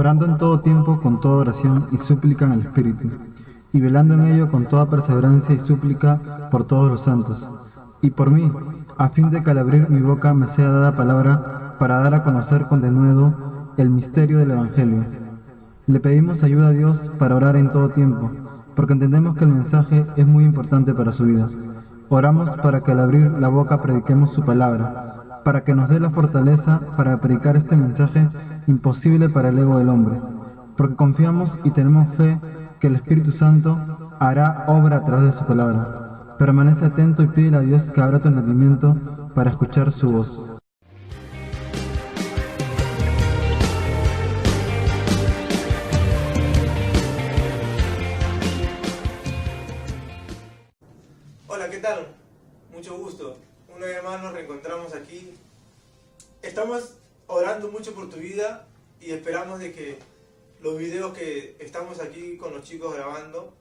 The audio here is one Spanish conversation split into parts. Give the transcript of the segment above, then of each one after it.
orando en todo tiempo con toda oración y súplica en el Espíritu, y velando en ello con toda perseverancia y súplica por todos los santos, y por mí, a fin de que al abrir mi boca me sea dada palabra para dar a conocer con denuedo el misterio del Evangelio. Le pedimos ayuda a Dios para orar en todo tiempo, porque entendemos que el mensaje es muy importante para su vida. Oramos para que al abrir la boca prediquemos su palabra, para que nos dé la fortaleza para predicar este mensaje imposible para el ego del hombre, porque confiamos y tenemos fe que el Espíritu Santo hará obra a través de su palabra. Permanece atento y pídele a Dios que abra tu entendimiento para escuchar su voz. Hola, ¿qué tal? Mucho gusto. Una vez más nos reencontramos aquí. Estamos orando mucho por tu vida y esperamos de que los videos que estamos aquí con los chicos grabando,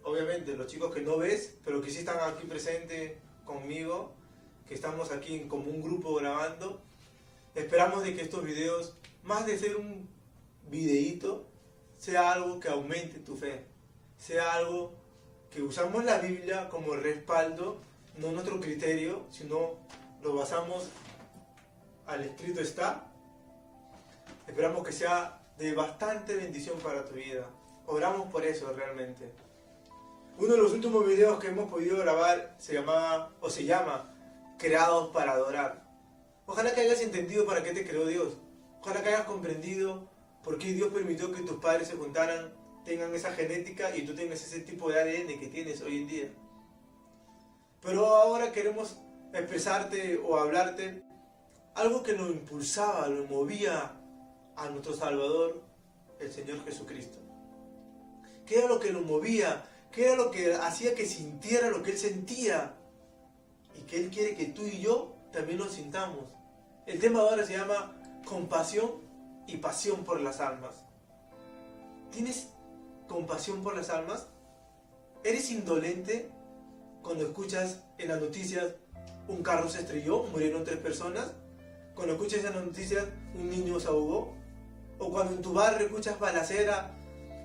obviamente los chicos que no ves, pero que sí están aquí presentes conmigo, que estamos aquí como un grupo grabando, esperamos de que estos videos, más de ser un videíto, sea algo que aumente tu fe, sea algo que usamos la Biblia como respaldo, no nuestro criterio, sino lo basamos al escrito está. Esperamos que sea de bastante bendición para tu vida. Oramos por eso realmente. Uno de los últimos videos que hemos podido grabar se llama Creados para Adorar. Ojalá que hayas entendido para qué te creó Dios. Ojalá que hayas comprendido por qué Dios permitió que tus padres se juntaran, tengan esa genética y tú tengas ese tipo de ADN que tienes hoy en día. Pero ahora queremos expresarte o hablarte algo que nos impulsaba, lo movía a nuestro Salvador, el Señor Jesucristo. ¿Qué era lo que lo movía? ¿Qué era lo que hacía que sintiera lo que Él sentía? Y que Él quiere que tú y yo también lo sintamos. El tema de ahora se llama compasión y pasión por las almas. ¿Tienes compasión por las almas? ¿Eres indolente cuando escuchas en las noticias un carro se estrelló, murieron 3 personas? Cuando escuchas en las noticias un niño se ahogó, o cuando en tu barrio escuchas balacera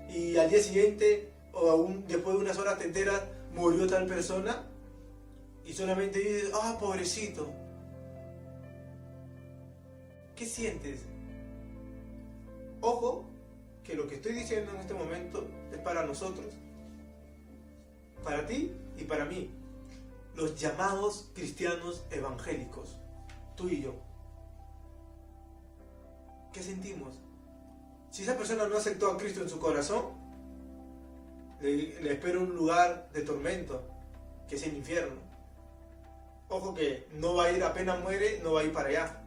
y al día siguiente o aún después de unas horas te enteras murió tal persona y solamente dices, pobrecito. ¿Qué sientes? Ojo, que lo que estoy diciendo en este momento es para nosotros, para ti y para mí, los llamados cristianos evangélicos, tú y yo. ¿Qué sentimos? Si esa persona no aceptó a Cristo en su corazón, le espera un lugar de tormento, que es el infierno. Ojo que no va a ir, apenas muere, no va a ir para allá,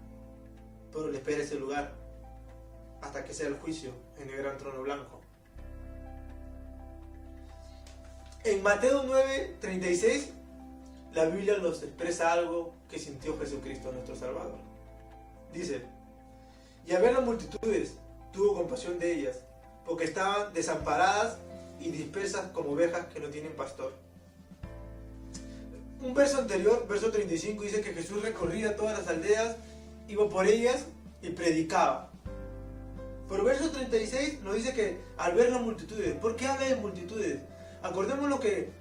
pero le espera ese lugar hasta que sea el juicio en el gran trono blanco. En Mateo 9:36, la Biblia nos expresa algo que sintió Jesucristo, nuestro Salvador. Dice: y al ver las multitudes, tuvo compasión de ellas, porque estaban desamparadas y dispersas como ovejas que no tienen pastor. Un verso anterior, verso 35, dice que Jesús recorría todas las aldeas, iba por ellas y predicaba. Pero verso 36 nos dice que al ver las multitudes, ¿por qué habla de multitudes? Acordémonos que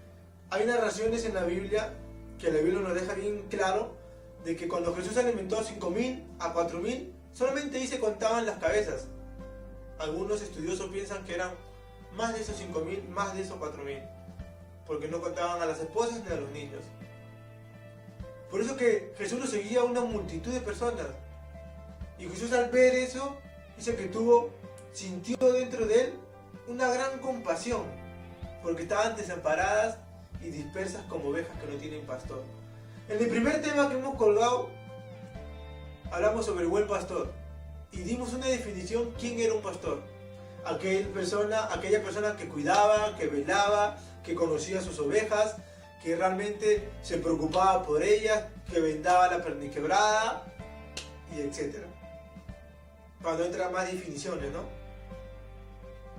hay narraciones en la Biblia, que la Biblia nos deja bien claro, de que cuando Jesús alimentó a 5.000, a 4.000, solamente ahí se contaban las cabezas. Algunos estudiosos piensan que eran más de esos 5.000, más de esos 4.000, porque no contaban a las esposas ni a los niños. Por eso que Jesús lo seguía a una multitud de personas. Y Jesús, al ver eso, dice que sintió dentro de él una gran compasión, porque estaban desamparadas y dispersas como ovejas que no tienen pastor. En el primer tema que hemos colgado, hablamos sobre el buen pastor y dimos una definición: ¿quién era un pastor? Aquella persona que cuidaba, que velaba, que conocía a sus ovejas, que realmente se preocupaba por ellas, que vendaba la perniquebrada, y etc. Cuando entran más definiciones, ¿no?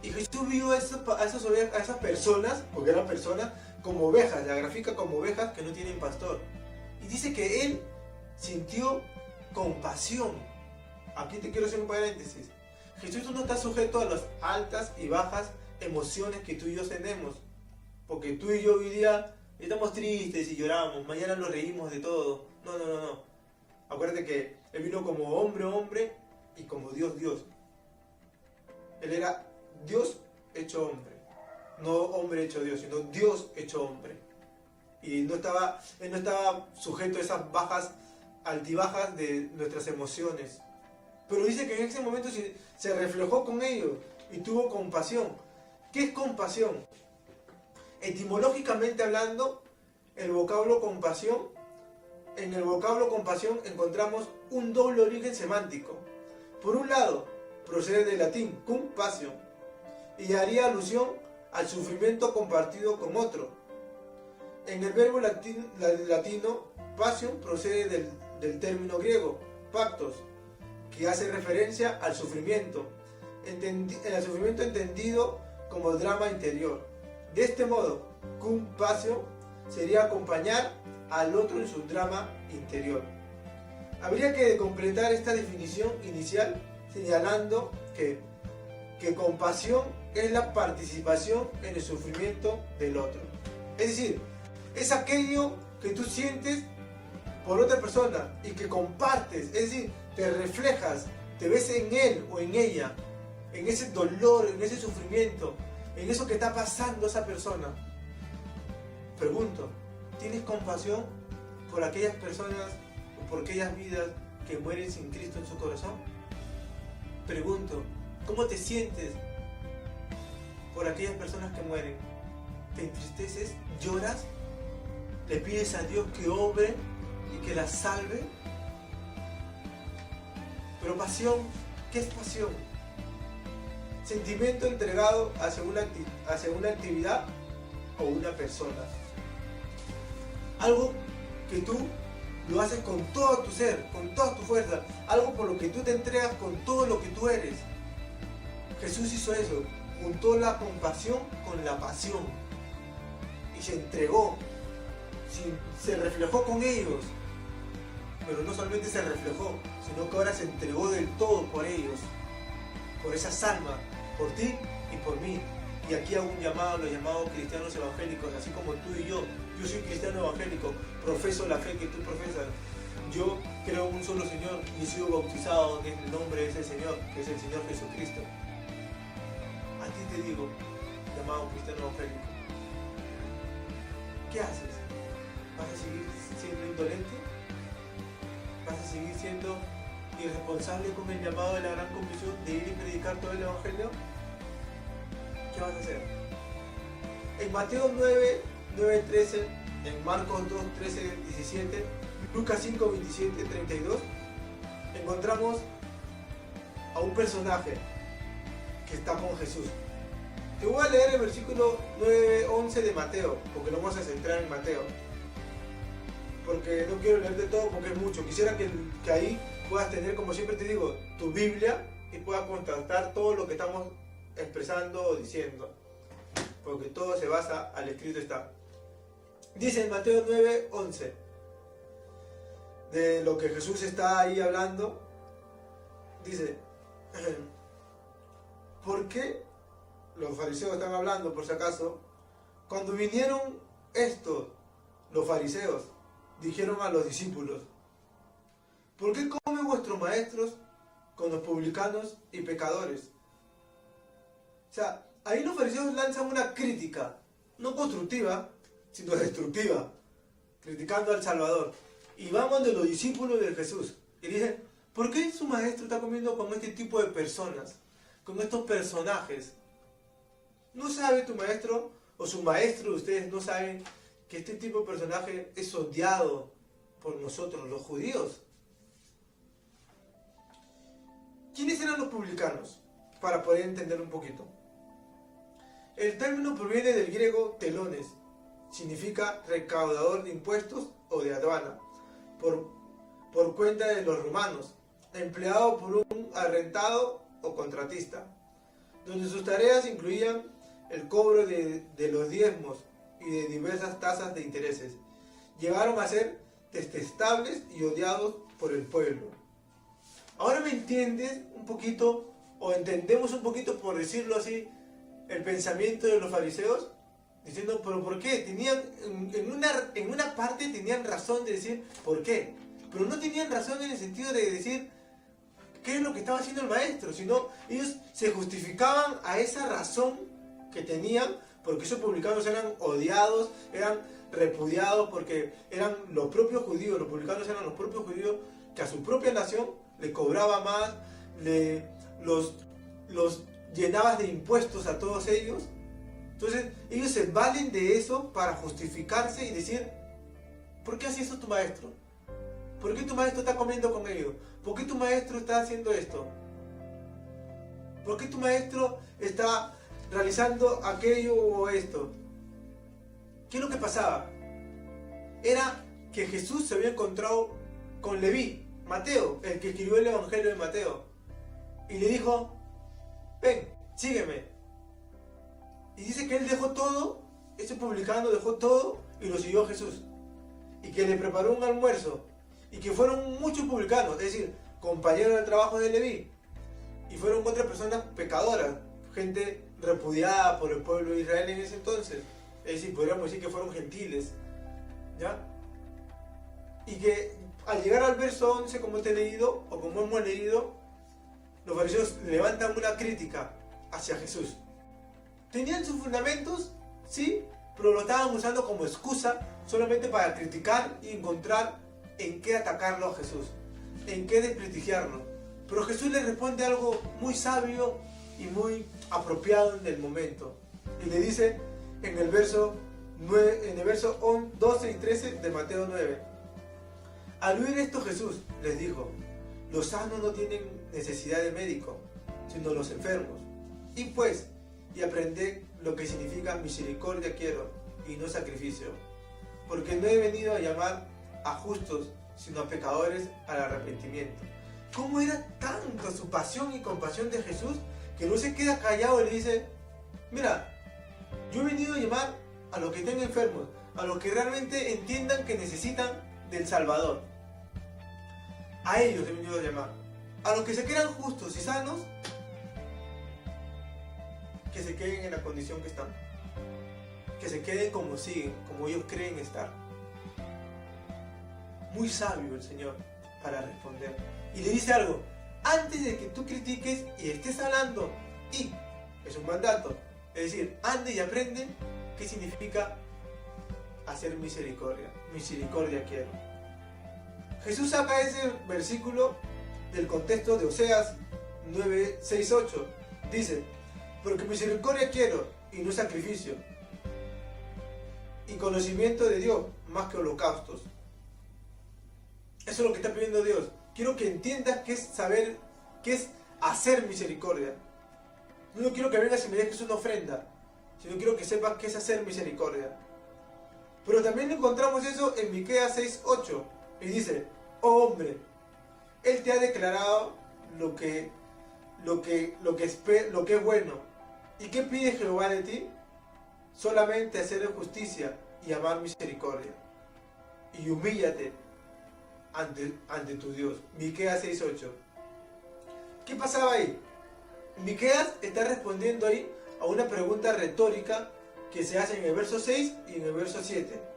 Y Jesús vio a esas personas, porque eran personas, como ovejas, la grafica como ovejas que no tienen pastor. Y dice que Él sintió compasión. Aquí te quiero hacer un paréntesis. Jesús no está sujeto a las altas y bajas emociones que tú y yo tenemos. Porque tú y yo hoy día estamos tristes y lloramos, mañana nos reímos de todo. No. Acuérdate que Él vino como hombre y como Dios. Él era Dios hecho hombre. No hombre hecho Dios, sino Dios hecho hombre. Y Él no estaba sujeto a esas bajas, altibajas de nuestras emociones. Pero dice que en ese momento se reflejó con ellos y tuvo compasión. ¿Qué es compasión? Etimológicamente hablando, en el vocablo compasión encontramos un doble origen semántico. Por un lado, procede del latín cum passio y haría alusión al sufrimiento compartido con otro. En el verbo latino, passion procede del término griego, pactos, que hace referencia al sufrimiento, entendido como drama interior. De este modo, cum passio sería acompañar al otro en su drama interior. Habría que completar esta definición inicial señalando que compasión es la participación en el sufrimiento del otro. Es decir, es aquello que tú sientes por otra persona y que compartes, es decir, te reflejas, te ves en él o en ella, en ese dolor, en ese sufrimiento, en eso que está pasando esa persona. Pregunto, ¿tienes compasión por aquellas personas o por aquellas vidas que mueren sin Cristo en su corazón? Pregunto, ¿cómo te sientes por aquellas personas que mueren? ¿Te entristeces? ¿Lloras? ¿Le pides a Dios que obre y que las salve? Pero pasión, ¿qué es pasión? Sentimiento entregado hacia una actividad o una persona. Algo que tú lo haces con todo tu ser, con toda tu fuerza. Algo por lo que tú te entregas con todo lo que tú eres. Jesús hizo eso. Juntó la compasión con la pasión. Y se entregó. Se reflejó con ellos. Pero no solamente se reflejó, sino que ahora se entregó del todo por ellos. Por esas almas. Por ti y por mí. Y aquí hago un llamado a los llamados cristianos evangélicos, así como tú y yo. Yo soy cristiano evangélico, profeso la fe que tú profesas. Yo creo en un solo Señor y he sido bautizado en el nombre de ese Señor, que es el Señor Jesucristo. A ti te digo, llamado cristiano evangélico, ¿qué haces? ¿Vas a seguir siendo indolente? ¿Vas a seguir siendo irresponsable con el llamado de la gran comisión de ir y predicar todo el Evangelio? ¿Qué vas a hacer? En Mateo 9:13, en Marcos 2:13-17, Lucas 5:27-32, encontramos a un personaje que está con Jesús. Te voy a leer el versículo 9:11 de Mateo, porque no vamos a centrar en Mateo. Porque no quiero leerte todo porque es mucho. Quisiera que ahí puedas tener, como siempre te digo, tu Biblia y puedas contrastar todo lo que estamos expresando o diciendo, porque todo se basa al escrito está. Dice en Mateo 9:11 de lo que Jesús está ahí hablando. Dice, ¿por qué los fariseos están hablando, por si acaso? Cuando vinieron estos, los fariseos, dijeron a los discípulos, ¿por qué comen vuestros maestros con los publicanos y pecadores? O sea, ahí los fariseos lanzan una crítica, no constructiva, sino destructiva, criticando al Salvador. Y vamos de los discípulos de Jesús. Y dicen, ¿por qué su maestro está comiendo con este tipo de personas? Con estos personajes. ¿No sabe tu maestro o su maestro, ustedes no saben que este tipo de personaje es odiado por nosotros, los judíos? ¿Quiénes eran los publicanos? Para poder entender un poquito. El término proviene del griego telones, significa recaudador de impuestos o de aduana, por cuenta de los romanos, empleado por un arrendado o contratista, donde sus tareas incluían el cobro de los diezmos y de diversas tasas de intereses. Llegaron a ser detestables y odiados por el pueblo. Ahora me entiendes un poquito o entendemos un poquito, por decirlo así, el pensamiento de los fariseos, diciendo, pero ¿por qué? Tenían, en una parte tenían razón de decir ¿por qué? Pero no tenían razón en el sentido de decir qué es lo que estaba haciendo el maestro, sino ellos se justificaban a esa razón que tenían, porque esos publicanos eran odiados, eran repudiados, porque eran los propios judíos, los publicanos eran los propios judíos que a su propia nación le cobraba más, los llenabas de impuestos a todos ellos. Entonces ellos se valen de eso para justificarse y decir, ¿por qué hace eso tu maestro? ¿Por qué tu maestro está comiendo con ellos? ¿Por qué tu maestro está haciendo esto? ¿Por qué tu maestro está realizando aquello o esto? ¿Qué es lo que pasaba? Era que Jesús se había encontrado con Leví, Mateo, el que escribió el Evangelio de Mateo, y le dijo, ven, sígueme. Y dice que él dejó todo, ese publicano dejó todo y lo siguió a Jesús. Y que le preparó un almuerzo. Y que fueron muchos publicanos, es decir, compañeros de trabajo de Leví. Y fueron otras personas pecadoras, gente repudiada por el pueblo de Israel en ese entonces. Es decir, podríamos decir que fueron gentiles. ¿Ya? Y que al llegar al verso 11, como te he leído, o como hemos leído, los fariseos levantan una crítica hacia Jesús. ¿Tenían sus fundamentos? Sí, pero lo estaban usando como excusa solamente para criticar y encontrar en qué atacarlo a Jesús, en qué desprestigiarlo. Pero Jesús le responde algo muy sabio y muy apropiado en el momento. Y le dice en el verso 12 y 13 de Mateo 9. Al oír esto Jesús les dijo, los sanos no tienen necesidad de médico, sino los enfermos. Y pues, y aprended lo que significa misericordia quiero, y no sacrificio. Porque no he venido a llamar a justos, sino a pecadores al arrepentimiento. ¿Cómo era tanta su pasión y compasión de Jesús que no se queda callado y le dice, mira, yo he venido a llamar a los que estén enfermos, a los que realmente entiendan que necesitan del Salvador? A ellos he venido a llamar. A los que se crean justos y sanos, que se queden en la condición que están. Que se queden como siguen, como ellos creen estar. Muy sabio el Señor para responder. Y le dice algo, antes de que tú critiques y estés hablando, y es un mandato, es decir, ande y aprende qué significa hacer misericordia. Misericordia quiero. Jesús saca ese versículo del contexto de Oseas 9, 6, 8. Dice, porque misericordia quiero y no sacrificio, y conocimiento de Dios más que holocaustos. Eso es lo que está pidiendo Dios. Quiero que entiendas qué es saber, qué es hacer misericordia. No quiero que vengas y me dejes una ofrenda, sino quiero que sepas qué es hacer misericordia. Pero también encontramos eso en Miqueas 6, 8. Y dice, oh hombre, Él te ha declarado lo que es bueno. ¿Y qué pide Jehová de ti? Solamente hacer justicia y amar misericordia. Y humíllate ante tu Dios. Miqueas 6, 8. ¿Qué pasaba ahí? Miqueas está respondiendo ahí a una pregunta retórica que se hace en el verso 6 y en el verso 7.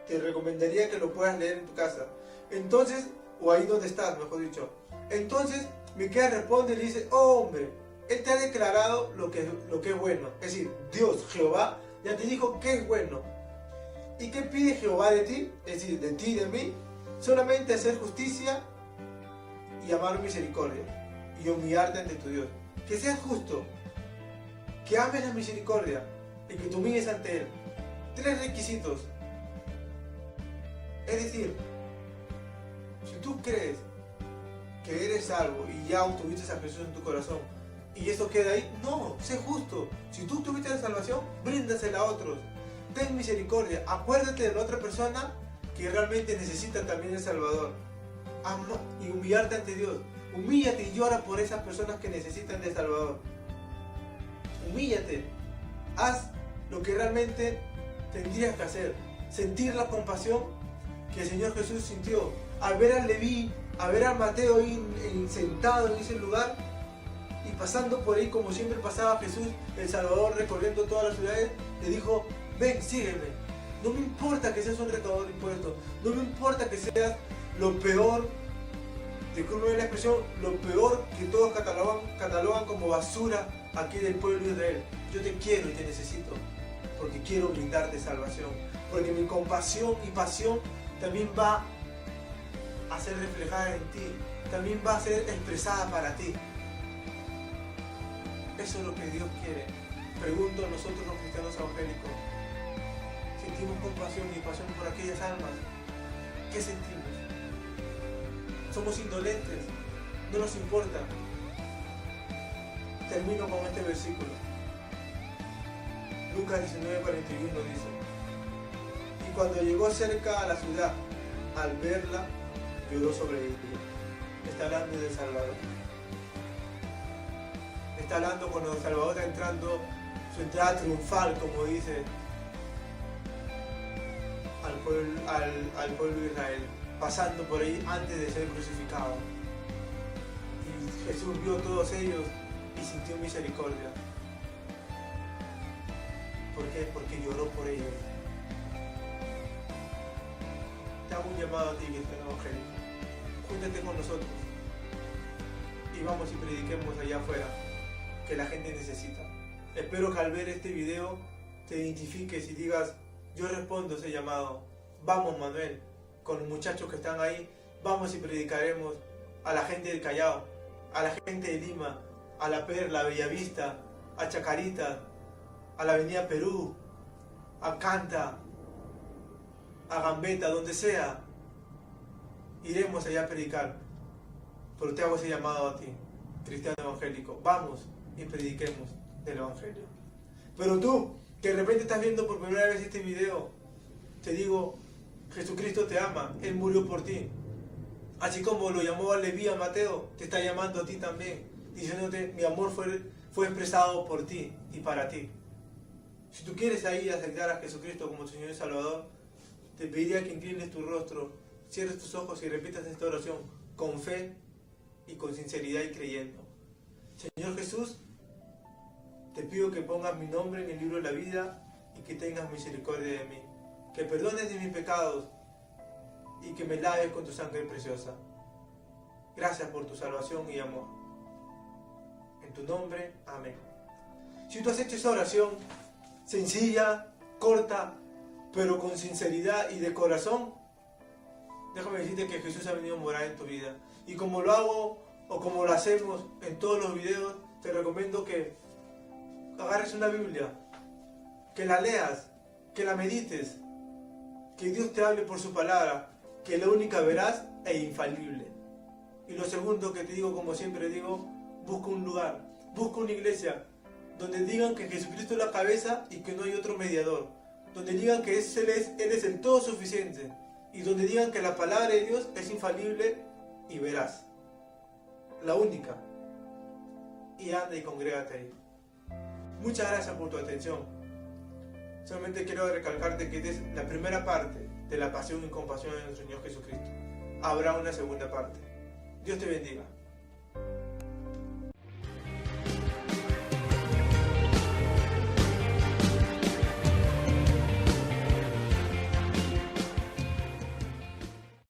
Te recomendaría que lo puedas leer en tu casa. Entonces, o ahí donde estás, mejor dicho. Entonces, Miqueas responde y le dice, oh hombre, Él te ha declarado lo que es bueno. Es decir, Dios, Jehová, ya te dijo que es bueno. ¿Y qué pide Jehová de ti? Es decir, de ti y de mí. Solamente hacer justicia y amar misericordia. Y humillarte ante tu Dios. Que seas justo. Que ames la misericordia. Y que te humilles ante Él. 3 requisitos. Es decir, si tú crees que eres salvo y ya obtuviste a Jesús en tu corazón y eso queda ahí, no, sé justo. Si tú tuviste la salvación, bríndasela a otros. Ten misericordia. Acuérdate de la otra persona que realmente necesita también el Salvador. Ama y humillarte ante Dios. Humíllate y llora por esas personas que necesitan del Salvador. Humíllate. Haz lo que realmente tendrías que hacer. Sentir la compasión que el Señor Jesús sintió al ver a Leví, a ver a Mateo ahí sentado en ese lugar, Y pasando por ahí, como siempre pasaba Jesús, el Salvador, recorriendo todas las ciudades, le dijo, ven, sígueme. No me importa que seas un recaudador de impuestos, no me importa que seas lo peor, disculpen la expresión, lo peor que todos catalogan como basura aquí del pueblo de Israel. Yo te quiero y te necesito, porque quiero brindarte salvación, porque mi compasión y pasión también va a ser reflejada en ti, también va a ser expresada para ti. Eso es lo que Dios quiere. Pregunto a nosotros los cristianos evangélicos, ¿sentimos compasión y pasión por aquellas almas? ¿Qué sentimos? Somos indolentes, no nos importa. Termino con este versículo. Lucas 19:41 dice, y cuando llegó cerca a la ciudad, al verla, lloró sobre ella. Está hablando del Salvador. Está hablando cuando el Salvador está entrando, su entrada triunfal, como dice, al pueblo de Israel, pasando por ahí antes de ser crucificado. Y Jesús vio a todos ellos y sintió misericordia. ¿Por qué? Porque lloró por ellos. Te hago un llamado a ti, cristiano evangélico. Júntate con nosotros y vamos y prediquemos allá afuera, que la gente necesita. Espero que al ver este video te identifiques y digas, yo respondo a ese llamado. Vamos, Manuel, con los muchachos que están ahí, vamos y predicaremos a la gente del Callao, a la gente de Lima, a La Perla, a Bellavista, a Chacarita, a la Avenida Perú, a Canta, a Gambetta, donde sea. Iremos allá a predicar. Pero te hago ese llamado a ti, cristiano evangélico. Vamos y prediquemos del evangelio. Pero tú, que de repente estás viendo por primera vez este video, te digo, Jesucristo te ama, Él murió por ti. Así como lo llamó a Leví, a Mateo, te está llamando a ti también, diciéndote, mi amor fue expresado por ti y para ti. Si tú quieres ahí aceptar a Jesucristo como tu Señor y Salvador, te pediría que inclines tu rostro, cierres tus ojos y repitas esta oración con fe y con sinceridad y creyendo. Señor Jesús, te pido que pongas mi nombre en el libro de la vida y que tengas misericordia de mí, que perdones de mis pecados y que me laves con tu sangre preciosa. Gracias por tu salvación y amor. En tu nombre, amén. Si tú has hecho esa oración sencilla, corta, pero con sinceridad y de corazón, déjame decirte que Jesús ha venido a morar en tu vida. Y como lo hago o como lo hacemos en todos los videos, te recomiendo que agarres una Biblia, que la leas, que la medites, que Dios te hable por su palabra, que es la única veraz e infalible. Y lo segundo que te digo, como siempre digo, busca un lugar, busca una iglesia donde digan que Jesucristo es la cabeza y que no hay otro mediador, donde digan que Él es el todo suficiente y donde digan que la palabra de Dios es infalible y veraz, la única. Y anda y congrégate ahí. Muchas gracias por tu atención. Solamente quiero recalcarte que esta es la primera parte de la pasión y compasión de nuestro Señor Jesucristo. Habrá una segunda parte. Dios te bendiga.